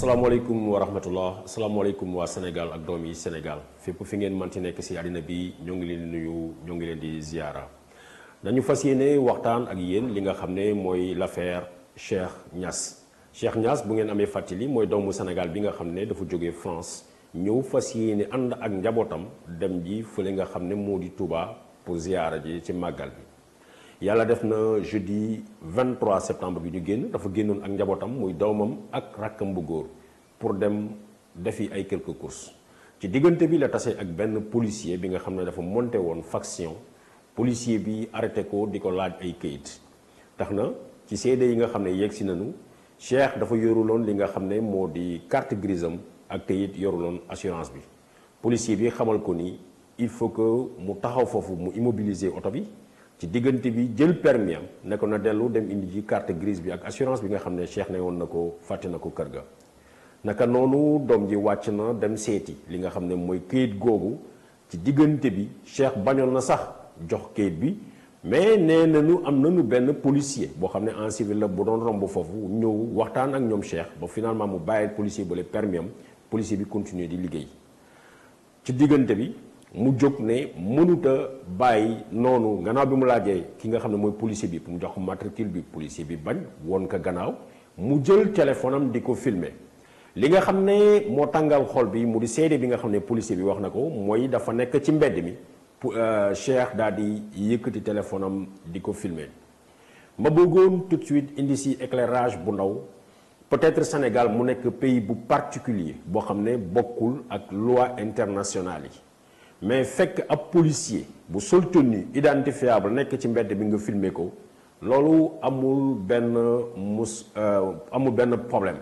asalaamaaleykum wa rahmatullah asalaamaaleykum waa Sénégal ak doom yi Sénégal fépp fi ngeen manti nekk ci àddina bi ñoo ngi leen di nuyu ñoo ngi leen di ziara dañu fas yéene waxtaan ak yéen li nga xam ne mooy l'affaire Cheikh Niass bu ngeen amee fàttali mooy doomu Sénégal bi nga xam ne dafa jógee France ñëw fas yéene ànd ak njabootam dem ji fële nga xam ne moo di Touba pour ziara ji ci màggal bi. yàlla def na jeudi 23 septembre bi ñu génn dafa génnoon ak njabootam muy doomam ak rakkam bu góor pour dem defi ay quelques courses ci diggante bi la tase ak benn policier bi nga xam ne dafa monté woon faction policier bi arrêté ko di ko laaj ay këyit tax na ci seede yi nga xam ne yegg si nañu Cheikh dafa yoruloon li nga xam ne moo di carte grise am ak këyit yoruloon assurance bi policier bi xamal ko ni il faut que mu taxaw foofu mu immobiliser oto bi ci diggante bi jël permis am ne ko na dellu dem indi ji carte grise bi ak assurance bi nga xam ne Cheikh ne woon na ko fàtte na ko kër ga naka noonu doom ji wàcc na dem seeti li nga xam ne mooy këyit googu ci diggante bi Cheikh bañoon na sax jox këyit bi mais nee nañu am nañu benn policier boo xam ne en civil la bu doon romb foofu ñëw waxtaan ak ñoom Cheikh ba finalement mu bàyyi policier ba le permis am policier bi continuer di liggéey ci diggante bi mu jóg ne mënuta bàyyi noonu gannaaw bi mu laajee ki nga xam ne mooy policier bi pour mu jox ko matricule bi policier bi bañ woon ko gannaaw mu jël téléphone am di ko filmer li nga xam ne moo tàngal xol bi mu di seede bi nga xam ne policier bi wax na ko mooy dafa nekk ci mbedd mi Cheikh daal di yëkkati téléphone am di ko filmer ma bëggoon tout de suite indi si éclairage bu ndaw peut-être Sénégal mu nekk pays bu particulier boo xam ne bokkul ak loi internationale yi mais fekk ab policier bu sol tenue identifiable nekk ci mbedd bi nga filmer ko loolu amul benn problème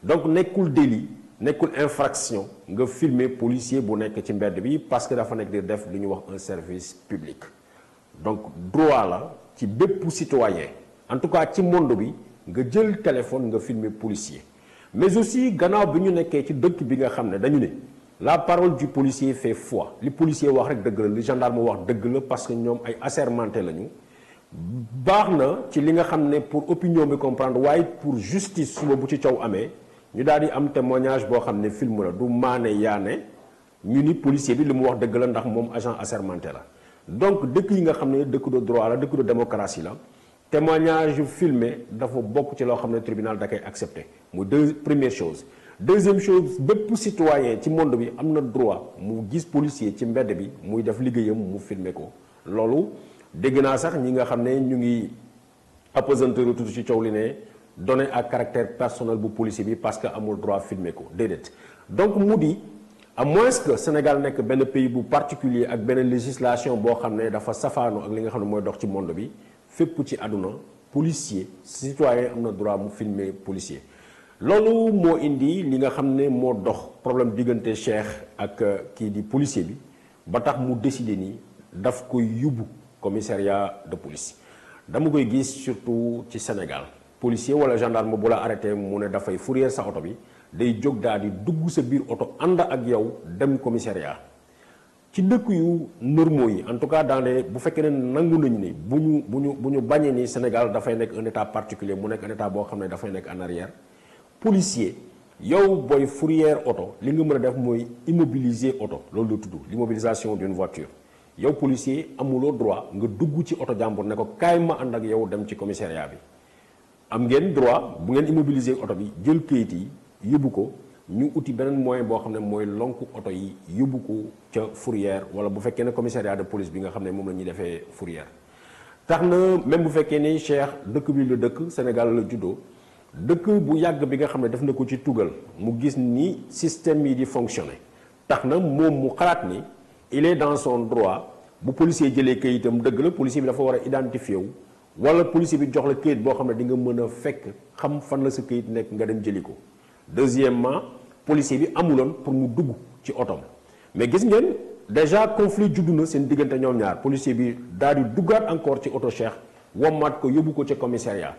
donc nekkul délit nekkul infraction nga filmer policier bu nekk ci mbedd bi parce que dafa nekk di def lu ñuy wax un service public donc droit la ci bépp citoyen en tout cas ci monde bi nga jël téléphone nga filmer policier mais aussi gannaaw bi ñu nekkee ci dëkk bi nga xam ne dañu ne la parole du policier fait foi li policier wax rek dëgg la li gendarme wax dëgg la parce que ñoom ay assermenté lañu baax na ci li nga xam ne pour opinion bi comprendre waaye pour justice suba bu ci coow amee ñu daal di am témoignage boo xam ne film la du maane yaane ñu ni policier bi li mu wax dëgg la ndax moom agent assermenté la donc dëkk yi nga xam ne dëkk de droit la dëkk de démocratie la témoignage yu filmé dafa bokk ci loo xam ne tribunal da koy accepté muy première chose. Deuxième chose bépp citoyen ci monde bi am na droit mu gis policier ci mbedd bi muy def liggéeyam mu filmer ko loolu dégg naa sax ñi nga xam ne ñu ngi appesanteur tuuti ci coow li ne donné à caractère personnel bu policier bi parce que amul droit filmer ko déedéet donc mu di à moins que Sénégal nekk benn pays bu particulier ak benn législation boo xam ne dafa safaano ak li nga xam ne mooy dox ci monde bi fépp ci àdduna policier citoyen am na droit mu filmer policier loolu moo indi li nga xam ne moo dox problème diggante Cheikh ak kii di policier bi ba tax mu décidé ni daf koy yóbbu commissariat de police dama koy gis surtout ci Sénégal policier wala gendarme bu la arrêté mu ne dafay fourrière sa oto bi day jóg daal di dugg sa biir oto ànd ak yow dem commissariat ci dëkk yu normaux yi en tout cas dans les bu fekkee ne nangu nañu ni bu ñu bañee ni Sénégal dafay nekk un état particulier mu nekk un état boo xam ne dafay nekk en arrière policier yow booy fourrière oto li nga mën a def mooy immobiliser oto loolu la tudd l'immobilisation d'une voiture yow policier amuloo droit nga dugg ci oto jàmbur ne ko kaay ma ànd ak yow dem ci commissariat bi am ngeen droit bu ngeen immobiliser oto bi jël kayit yi yóbbu ko ñu uti beneen moyen boo xam ne mooy lonku oto yi yóbbu ko ca fourrière wala bu fekkee ne commissariat de police bi nga xam ne moom la ñuy defee fourrière tax na même bu fekkee ne Cheikh dëkk bi la dëkk Sénégal la juddoo dëkk bu yàgg bi nga xam ne def na ko ci tugal mu gis ni système yi di fonctionner tax na moom mu xalaat ni il est dans son droit bu policier jëlee kayitam dëgg la policier bi dafa war a identifier wu wala policier bi jox la kayit boo xam ne di nga mën a fekk xam fan la sa kayit nekk nga dem jëli ko deuxièmement policier bi amuloon pour mu dugg ci otom mais gis ngeen déjà conflit juddu na seen diggante ñoom ñaar policier bi daal di duggaat encore ci oto Cheikh wommaat ko yóbbu ko ca commissariat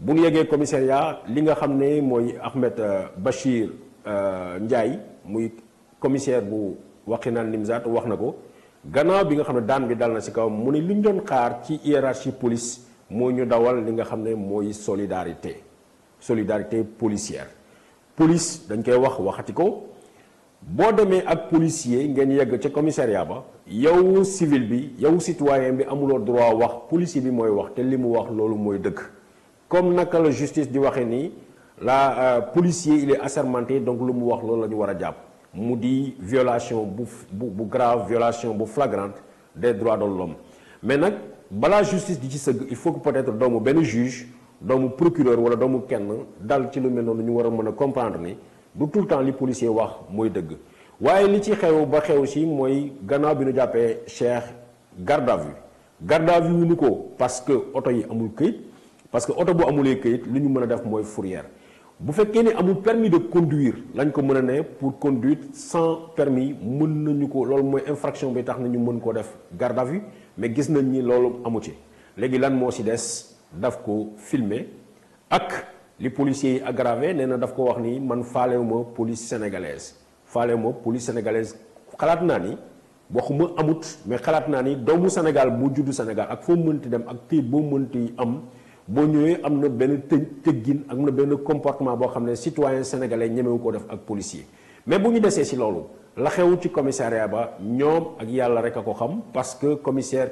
bu ñu yeggee commissariat li nga xam ne mooy Ahmed Bachir Ndiaye muy commissaire bu Wakhinane Nimzatt wax na ko gannaaw bi nga xam ne daan bi dal na ci kaw mu ne li ñu doon xaar ci hiérarchie police moo ñu dawal li nga xam ne mooy solidarité policière police dañ koy wax waxati ko boo demee ak policier ngeen yegg ca commissariat ba yow civil bi yow citoyen bi amuloo droit wax policier bi mooy wax te li mu wax loolu mooy dëgg comme naka la justice di waxee nii policier il est assermenté donc lu mu wax loolu la ñu war a jàpp mu di violation bu grave violation bu flagrante des droits de l'homme mais nag balaa justice di ci sëgg il faut que peut-être doomu benn juge doomu procureur wala doomu kenn dal ci lu mel noonu ñu war a mën a comprendre ni du tout le temps li policier wax mooy dëgg waaye li ci xew ba xew si mooy gannaaw bi nu jàppee Cheikh garde à vue wu ñu ko parce que oto yi amul këyit parce que oto bu amulee këyit li ñu mën a def mooy fourrière bu fekkee ni amul permis de conduire lañ ko mën a ne pour conduire sans permis mën nañu ko loolu mooy infraction bi tax na ñu mën koo def garde à vue mais gis nañ ni loolu amu ci léegi lan moo ci des daf ko filmer ak li policiers yi aggravé nee na daf ko wax ni man faalewuma police sénégalaise xalaat naa ni waxuma amut mais xalaat naa ni doomu Sénégal boo juddu Sénégal ak foo mënti dem ak këyit boo mënti am boo ñëwee am na benn tëggin am na benn comportement boo xam ne citoyen sénégalais ñemewu ko def ak policier mais bu ñu desee ci loolu la xew ci commissariat ba ñoom ak yàlla rek a ko xam parce que commissaire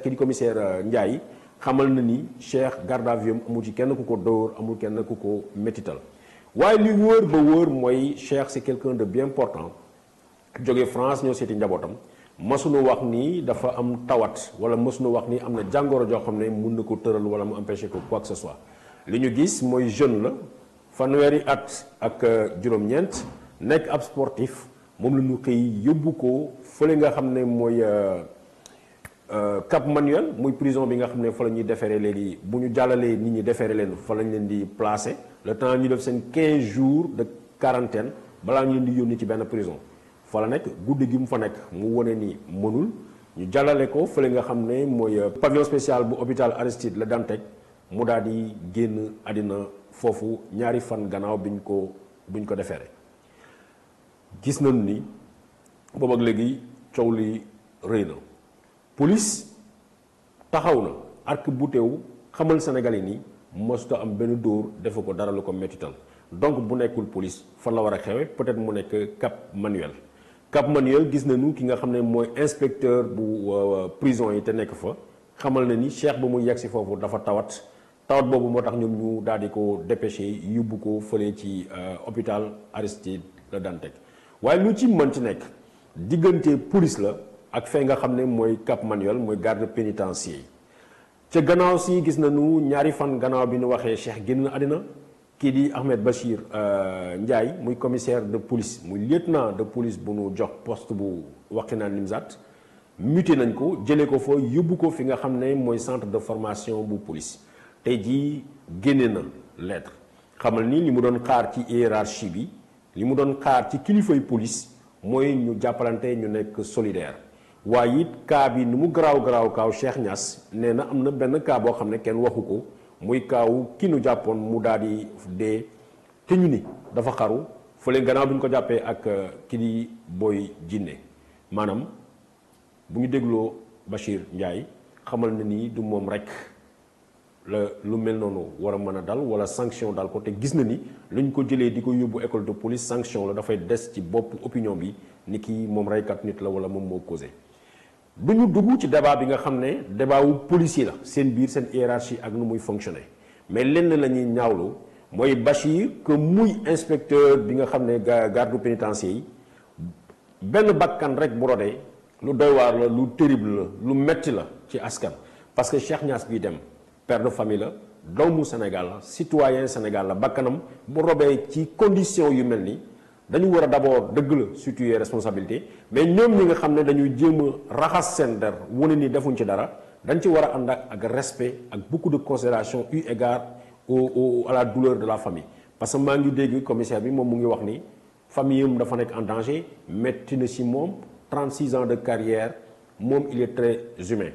Ndiaye xamal na ni Cheikh garde à vue amul ci kenn ku ko dóor amul kenn ku ko métital waaye li wóor ba wóor mooy Cheikh c'est quelqu'un de bien important jóge France ñoo seeti njabootam mësuñu wax ni dafa am tawat wala mësuñu wax ni am na jàngoro joo xam ne mun na ko tëral wala mu empêcher ko quoi que ce soit li ñu gis mooy jeune la fanweeri at ak juróom-ñeent nekk ab sportif moom la ñu xëy yóbbu ko fële nga xam ne mooy Cap Manuel muy prison bi nga xam ne fa la ñuy déférer léegi bu ñu jàllalee nit ñi déférer leen fa lañ leen di placer le temps ñu def seen 15 jours de quarantaine balaa ñu leen di yónni ci benn prison fa la nekk guddi gi mu fa nekk mu wone ni mënul ñu jàllale ko fële nga xam ne mooy pavillon spécial bu hôpital Aristide Le Dantec mu daal di génn àddina foofu ñaari fan gannaaw biñ ko déféré gis nañu ni boobu ak léegi coow li rëy na police taxaw na arc bu teew xamal Sénégal yi ni mosuta am benn dóor defe ko dara lu ko mettital donc bu nekkul police fan la war a xewe peut-être mu nekk Cap Manuel gis nañu ki nga xam ne mooy inspecteur bu prison yi te nekk fa xamal na ni Cheikh ba mu yegg si foofu dafa tawat boobu moo tax ñoom ñu daal di ko dépêché yóbbu ko fële ci hôpital Aristide Le Dantec waaye lu ci mën ci nekk diggante police la ak fee nga xam ne mooy Cap Manuel mooy garde pénitentiaire yi ca gannaaw si gis nañu ñaari fan gannaaw bi ñu waxee Cheikh génn na àddina kii di Ahmed Bachir Ndiaye muy commissaire de police muy lieutenant de police bu nu jox poste bu Wakhinane Nimzatt muté nañ ko jëlee ko fa yóbbu ko fi nga xam ne mooy centre de formation bu police tey jii génne na lettre xamal ni li mu doon xaar ci hiérarchie bi li mu doon xaar ci kilifay police mooy ñu jàppalante ñu nekk solidaire waaye it cas bi ni mu garaaw kaaw Cheikh Niass nee na am na benn cas boo xam ne kenn waxu ko muy kaawu ki nu jàppoon mu daal di dee te ñu ni dafa xaru fële gannaaw bi ñu ko jàppee ak ki di Boy Djiné maanaam bu ñu dégloo Bachir Ndiaye xamal na ni du moom rek la lu mel noonu war a mën a dal wala sanction dal ko te gis na ni luñ ko jëlee di ko yóbbu école de police sanction la dafay des ci bopp opinion bi ni kii moom reykat nit la wala moom moo causé. du ñu dugg ci débat bi nga xam ne débat wu policier la seen biir seen hiérarchie ak nu muy fonctionner mais lenn la ñuy ñaawlu mooy Bachir que muy inspecteur bi nga xam ne garde pénitentiaire yi benn bakkan rek bu rodee lu doy waar la lu terrible la lu metti la ci askan parce que Cheikh Niass bii dem père de famille la doomu Sénégal la citoyen Sénégal la bakkanam bu robee ci condition yu mel ni dañu war a d'abord dëgg la situer responsabilité mais ñoom ñi nga xam ne dañuy jéem a raxas seen der wane ni defuñ ci dara dañ ci war a ànd ak respect ak beaucoup de considération eu égard à la douleur de la famille parce que maa ngi dégg commissaire bi moom mu ngi wax ni famille am dafa nekk en danger metti na ci moom 36 ans de carrière moom il est très humain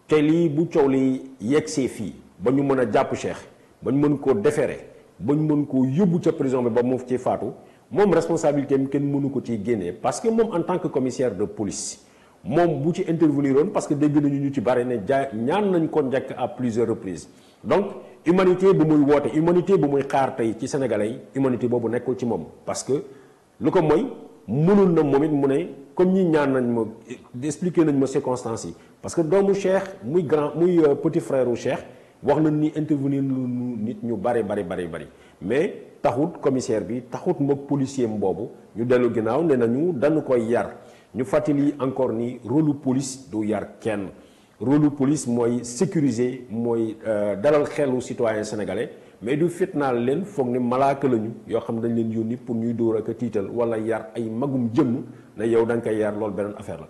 te lii bu coow li yegsee fii ba ñu mën a jàpp Cheikh ba ñu mën koo déférer ba ñu mën koo yóbbu ca prison bi ba mu ci faatu moom responsabilité am kenn mënu ko ciy génnee parce que moom en tant que commissaire de police moom bu ci intervenir woon parce que dégg nañu ñu ci bari ne ñaan nañ ko njëkk à plusieurs reprises donc humanité bu muy woote humanité bu muy xaar tey ci sénégalais yi humanité boobu nekkul ci moom parce que lu ko mooy mënul na moom it mu ne comme ñi ñaan nañ ma expliquer nañ ma circonstances yi parce que doomu Cheikh muy grand muy petit frère u Cheikh wax nañ ni intervenir lu nit ñu bari mais taxut commissaire bi taxut mbokk policier boobu ñu dellu ginnaaw ne nañu dañu koy yar ñu fàttali encore ni rôle police du yar kenn rôle police mooy sécuriser mooy dalal xelu citoyen sénégalais mais du fitnaal leen foog ni malaaka lañu yoo xam dañ leen yónni pour ñuy dóor ak a tiital wala yar ay magum jëmm ne yow da nga koy yar loolu beneen affaire la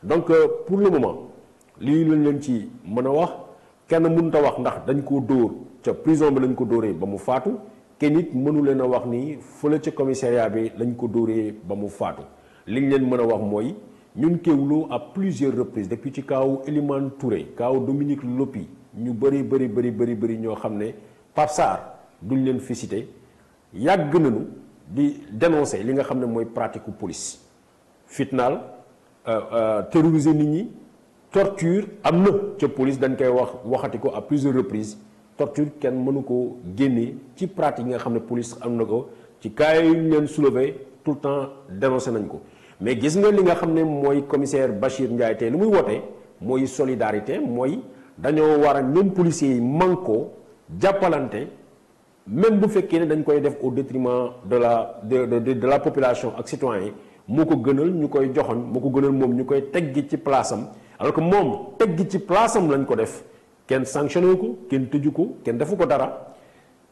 donc pour le moment lii lañ leen ci mën a wax kenn mënut a wax ndax dañ koo dóor ca prison bi lañ ko dóoree ba mu faatu kenn it mënu leen a wax ni fële ca commissariat bi lañ ko dóoree ba mu faatu liñ leen mën a wax mooy ñun Kéwoulo à plusieurs reprises depuis ci kaaw Elimane Touré kaaw Dominique Lopi ñu bëri ñoo xam ne Pape Sarr duñ leen fi cité yàgg nañu di dénoncer li nga xam ne mooy pratique police fitnaal terroriser nit ñi torture am na ca police dañ koy waxati ko à plusieurs reprises torture kenn mënu ko génne ci pratique yi nga xam ne police am na ko ci cas yi ñu leen soulever tout le temps dénoncé nañ ko mais gis nga li nga xam ne mooy commissaire Bachir Ndiaye tey lu muy woote mooy solidarité mooy dañoo war a ñoom policiers yi manko jàppalante même bu fekkee ne dañ koy def au détriment de la population ak citoyens yi moo ko gënal ñu koy joxoñ moo ko gënal moom ñu koy teggi ci place am alors que moom teggi ci place am lañ ko def kenn sanctionné ko kenn tëju ko kenn defu ko dara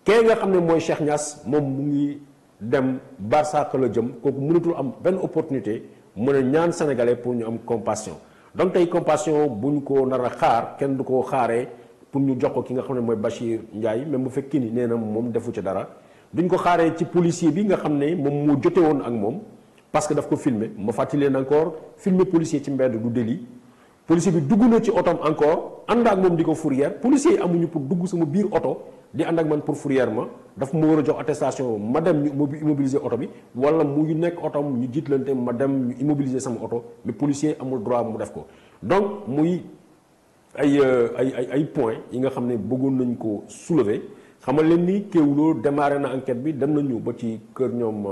kee nga xam ne mooy Cheikh Niass moom mu ngi dem Barsàq la jëm kooku mënatul am benn opportunité mën a ñaan sénégalais pour ñu am compassion donc tey compassion bu ñu ko nar a xaar kenn du ko xaaree pour ñu jox ko ki nga xam ne mooy Bachir Ndiaye même bu fekkee ni nee na moom defu ci dara duñ ko xaaree ci policier bi nga xam ne moom moo jote woon ak moom parce que daf ko filmer ma fàttali leen encore filmer policier ci mbedd du délit policier bi dugg na ci otom encore ànd ak moom di ko fourrière policier yi amuñu pour dugg sama biir oto di ànd ak man pour fourrière ma daf ma war a jox attestation ma dem ñu immobiliser oto bi wala mu nekk otom ñu jiitlante ma dem ñu immobiliser sama oto mais policier amul droit mu def ko donc muy ay points yi nga xam ne bëggoon nañ ko soulever xamal leen ni Kéwoulo démarré na enquête bi dem nañu ba ci kër ñoom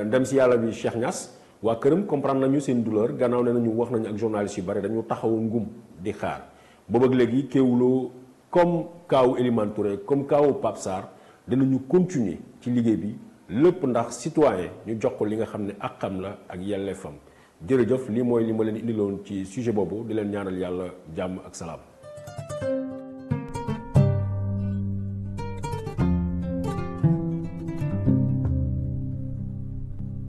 ndem si yàlla bi Cheikh Niass waa këram comprendre nañu seen douleur gannaaw ne nañu wax nañu ak journalistes yu bari dañu taxaw ngum di xaar boobu ak léegi Kéwoulo comme kaawu Elimane Touré comme kaawu Pape Sarr dinañu continuer ci liggéey bi lépp ndax citoyen ñu jox ko li nga xam ne àqam la ak yelleefam jërëjëf lii mooy li ma leen indiloon ci sujet boobu di leen ñaanal yàlla jàmm ak salaam.